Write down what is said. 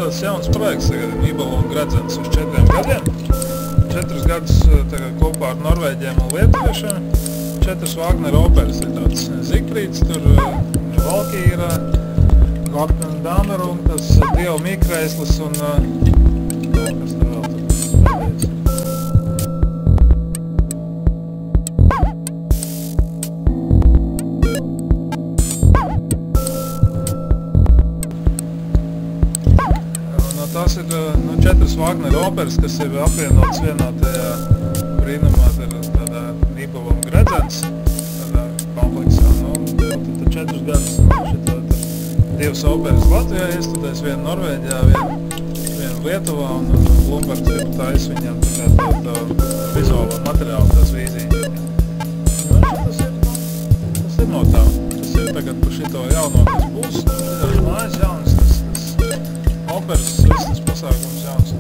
tas jauns projekts tagad, Nībala un Gredzens uz 4 gadiem. 4 gadus tagad kopā ar Norvēģiem un Lietuviešiem. 4 Wagner operas ir tāds Zigfrīds, tur Valkīra, Garten Damerum, tas Dievu Mikrēslis un kas tur vēl tur pēdējais. Tās ir 4 Wagner operas, kas ir apvienotas vienā tajā brīnumā, tādā Nībala un Gredzens, tādā kompleksā. Tad 4 gadus šitā 2 operas Latvijā iestudēs, viena Norvēģijā, viena Lietuvā, un Blumbergs grib taisa viņam tā vizuālo materiālu, tās vīzijas. Tas ir no tā. Tas ir tagad par šito jauno, kas būs. Šitās mājas jaunas, tas operas, tas pasākums jauns.